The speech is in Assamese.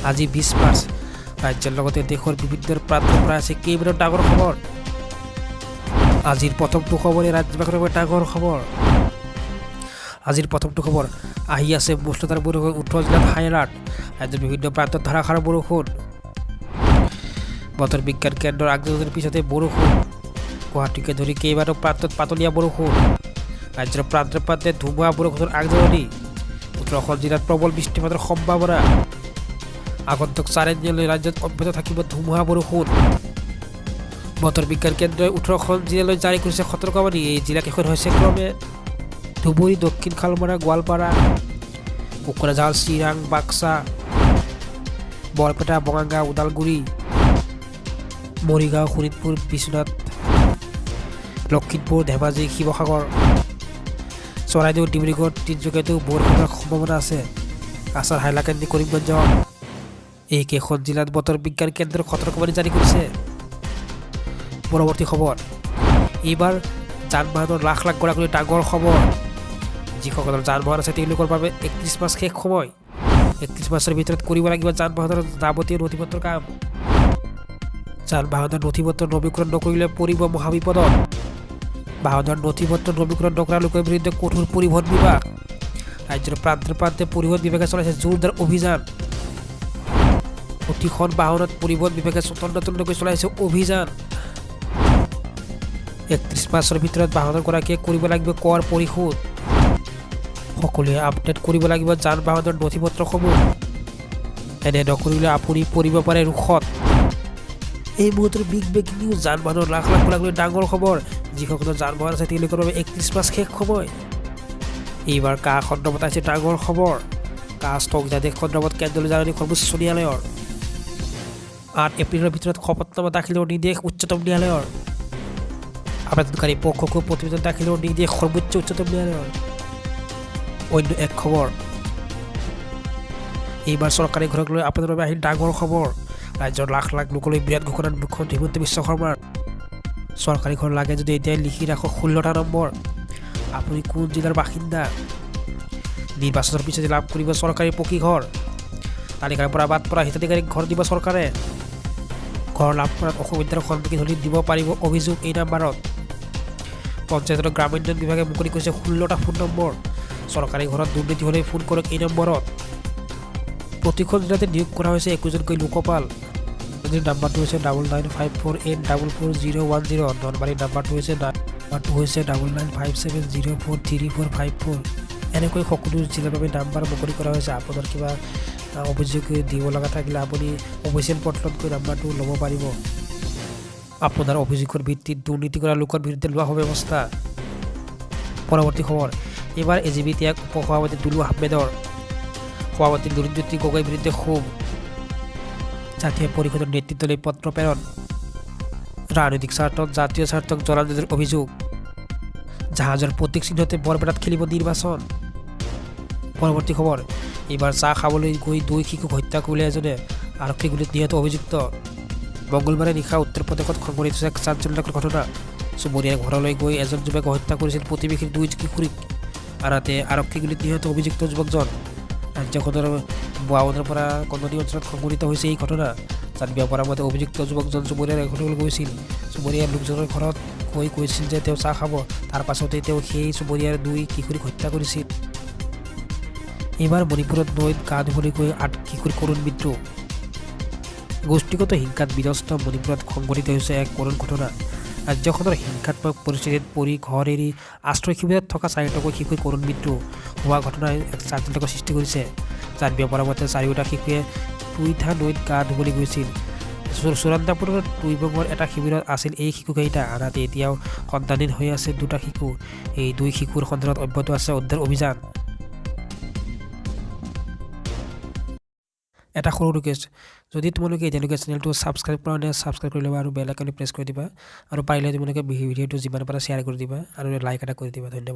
আজি 20 মাৰ্চ ৰাজ্যৰ লগতে দেশৰ বিভিন্ন প্ৰান্তৰ পৰা আছে কেইবাটাও ডাঙৰ খবৰ। আজিৰ প্ৰথমটো খবৰে ৰাজ্যবাসীৰ বাবে ডাঙৰ খবৰ। আজিৰ প্ৰথমটো খবৰ আহি আছে মুষলধাৰ বৰষুণ 18 জিলাত হাই এলাৰ্ট। ৰাজ্যৰ বিভিন্ন প্ৰান্তত ধাৰাসাৰ বৰষুণ। বতৰ বিজ্ঞান কেন্দ্ৰৰ আগজাননীৰ পিছতে বৰষুণ। গুৱাহাটীকে ধৰি কেইবাটাও প্ৰান্তত পাতলীয়া বৰষুণ। ৰাজ্যৰ প্ৰান্তে প্ৰান্তে ধুমুহা বৰষুণৰ আগজাননী। 18খন জিলাত প্ৰবল বৃষ্টিপাতৰ সম্ভাৱনা। আগন্তুক 4 দিনলৈ ৰাজ্যত অব্যাহত থাকিব ধুমুহা বৰষুণ। বতৰ বিজ্ঞান কেন্দ্ৰই 18খন জিলালৈ জাৰি কৰিছে সতৰ্কবাণী। এই জিলাকেইখন হৈছে ক্ৰমে ধুবুৰী, দক্ষিণ শালমৰা, গোৱালপাৰা, কোকৰাঝাৰ, চিৰাং, বাক্সা, বৰপেটা, বঙাইগাঁও, ওদালগুৰি, মৰিগাঁও, শোণিতপুৰ, বিশ্বনাথ, লখিমপুৰ, ধেমাজি, শিৱসাগৰ, চৰাইদেউ, ডিব্ৰুগড়, তিনিচুকীয়াতো বৰষুণৰ সম্ভাৱনা আছে। কাছাৰ, হাইলাকান্দি, কৰিমগঞ্জ এইকেইখন জিলাত বতৰ বিজ্ঞান কেন্দ্ৰৰ সতৰ্কবাণী জাৰি কৰিছে। পৰৱৰ্তী খবৰ এইবাৰ যান বাহনৰ লাখ লাখ গৰাকলৈ ডাঙৰ খবৰ। যিসকলৰ যান বাহন আছে তেওঁলোকৰ বাবে 31 মাৰ্চ শেষ সময়। 31 মাৰ্চৰ ভিতৰত কৰিব লাগিব যান বাহনৰ যাৱতীয় নথিপত্ৰৰ কাম। যান বাহনৰ নথিপত্ৰ নৱীকৰণ নকৰিলে পৰিব মহাবিপদত। বাহনৰ নথিপত্ৰ নৱীকৰণ নকৰা লোকৰ বিৰুদ্ধে কঠোৰ পৰিবহণ বিভাগ। ৰাজ্যৰ প্ৰান্তে প্ৰান্তে পৰিবহণ বিভাগে চলাইছে জোৰদাৰ অভিযান। প্ৰতিখন বাহনত পৰিবহণ বিভাগে তন্নতন্নকৈ চলাইছে অভিযান। 31 মাৰ্চৰ ভিতৰত বাহনৰ গৰাকীয়ে কৰিব লাগিব কৰ পৰিশোধ। সকলোৱে আপডেট কৰিব লাগিব যান বাহনৰ নথিপত্ৰসমূহ। এনে নকৰিলে আপুনি পৰিব পাৰে ৰোষত। এই মুহূৰ্তৰ বিগ ব্ৰেকিং নিউজ। যান বাহনৰ লাখ লাখ গৰাকলৈ ডাঙৰ খবৰ। যিসকলৰ যান বাহন আছে তেওঁলোকৰ বাবে 31 মাৰ্চ শেষ সময়। এইবাৰ কা খণ্ডত আছে ডাঙৰ খবৰ। কা স্থগিতাদেশ খণ্ডত কেন্দ্ৰীয় জাননী সৰ্বোচ্চ ন্যায়ালয়ৰ। 8 এপ্ৰিলৰ ভিতৰত শপতনামা দাখিলৰ নিৰ্দেশ উচ্চতম ন্যায়ালয়ৰ। আবেদনকাৰী পক্ষকো প্ৰতিবেদন দাখিলৰ নিৰ্দেশ সৰ্বোচ্চ উচ্চতম ন্যায়ালয়ৰ। অন্য এক খবৰ এইবাৰ চৰকাৰী ঘৰক লৈ আপোনাৰ বাবে আহিল ডাঙৰ খবৰ। ৰাজ্যৰ লাখ লাখ লোকলৈ বিৰাট ঘোষণা মুখ্যমন্ত্ৰী হিমন্ত বিশ্ব শৰ্মাৰ। চৰকাৰী ঘৰ লাগে যদি এতিয়াই লিখি ৰাখক 16টা নম্বৰ। আপুনি কোন জিলাৰ বাসিন্দা? নিৰ্বাচনৰ পিছতে লাভ কৰিব চৰকাৰী পকী ঘৰ। তালিকাৰ পৰা বাদ পৰা হিতাধিকাৰীক ঘৰ দিব চৰকাৰে। ঘৰ লাভ কৰাত অসুবিধাৰ সন্মুখীন হ'লে দিব পাৰিব অভিযোগ এই নাম্বাৰত। পঞ্চায়ত আৰু গ্ৰামোন্নয়ন বিভাগে মুকলি কৰিছে 16টা ফোন নম্বৰ। চৰকাৰী ঘৰত দুৰ্নীতি হ'লে ফোন কৰক এই নম্বৰত। প্ৰতিখন জিলাতে নিয়োগ কৰা হৈছে 21জনকৈ লোকপাল। নাম্বাৰটো হৈছে 9954844010। নলবাৰীৰ নাম্বাৰটো হৈছে 9957043454। এনেকৈ সকলো জিলাৰ বাবে নাম্বাৰ মুকলি কৰা হৈছে। আপোনাৰ কিবা অভিযোগ দিব লগা থাকিলে আপুনি অফিচিয়েল পৰ্টেলত গৈ নাম্বাৰটো ল'ব পাৰিব। আপোনাৰ অভিযোগৰ ভিত্তিত দুৰ্নীতি কৰা লোকৰ বিৰুদ্ধে লোৱা হ'ব ব্যৱস্থা। পৰৱৰ্তী খবৰ এইবাৰ এজিবি ত্যাগ উপসভাপতি দুলু আহমেদৰ। সভাপতি লুৰিণজ্যোতি গগৈৰ বিৰুদ্ধে ক্ষোভ। জাতীয় পৰিষদৰ নেতৃত্বলৈ পত্ৰ প্ৰেৰণ। ৰাজনৈতিক স্বাৰ্থত জাতীয় স্বাৰ্থক জলাঞ্জলিৰ অভিযোগ। জাহাজৰ প্ৰতীক চিহ্নতে বৰপেটাত খেলিব নিৰ্বাচন। পৰৱৰ্তী খবৰ এইবাৰ চাহ খাবলৈ গৈ 2 শিশুক হত্যা কৰিলে এজনে। আৰক্ষী গুলীত নিহত অভিযুক্ত। মঙলবাৰে নিশা উত্তৰ প্ৰদেশত সংঘটিত হৈছে এক চাঞ্চল্যকৰ ঘটনা। চুবুৰীয়াৰ ঘৰলৈ গৈ এজন যুৱকে হত্যা কৰিছিল প্ৰতিবেশীৰ 2 কিশোৰীক। আনহাতে আৰক্ষী গুলীত নিহত অভিযুক্ত যুৱকজন। ৰাজ্যখনৰ 52ৰ পৰা কন্দনি অঞ্চলত সংঘটিত হৈছে এই ঘটনা। জানিব পৰা মতে অভিযুক্ত যুৱকজন চুবুৰীয়াৰ ঘৰলৈ গৈছিল। চুবুৰীয়াৰ লোকজনৰ ঘৰত গৈ কৈছিল যে তেওঁ চাহ খাব। তাৰ পাছতে তেওঁ সেই চুবুৰীয়াৰ 2 কিশোৰীক হত্যা কৰিছিল। এইবাৰ মণিপুৰত নৈত গা ধুবলৈ গৈ 8 কিশোৰ কৰুণ মৃত্যু। গোষ্ঠীগত হিংসাত বিধ্বস্ত মণিপুৰত সংঘটিত হৈছে এক কৰুণ ঘটনা। ৰাজ্যখনৰ হিংসাত্মক পৰিস্থিতিত পৰি ঘৰ এৰি আশ্ৰয় শিবিৰত থকা 4টাকৈ শিশুৰ কৰুণ মৃত্যু হোৱা ঘটনাই এক চাঞ্চল্যকৰ সৃষ্টি কৰিছে। জানিব পৰা মতে 4টা শিশুৱে টুইঠা নৈত গা ধুবলৈ গৈছিল। চুৰান্দাপুৰৰ টুইবঙৰ এটা শিবিৰত আছিল এই শিশুকেইটা। আনহাতে এতিয়াও সন্তানহীন হৈ আছে 2টা শিশু। এই 2 শিশুৰ সন্ধানত অব্যাহত আছে উদ্ধাৰ অভিযান। এটা সৰু ৰিকুৱেষ্ট, যদি তোমালোকে এতিয়ালৈকে চেনেলটো ছাবস্ক্ৰাইব কৰা নাই ছাবস্ক্ৰাইব কৰি ল'বা আৰু বেল আইকনটো প্ৰেছ কৰি দিবা। আৰু পাৰিলে তোমালোকে ভিডিঅ'টো যিমান পাৰা শ্বেয়াৰ কৰি দিবা আৰু লাইক এটা কৰি দিবা। ধন্যবাদ।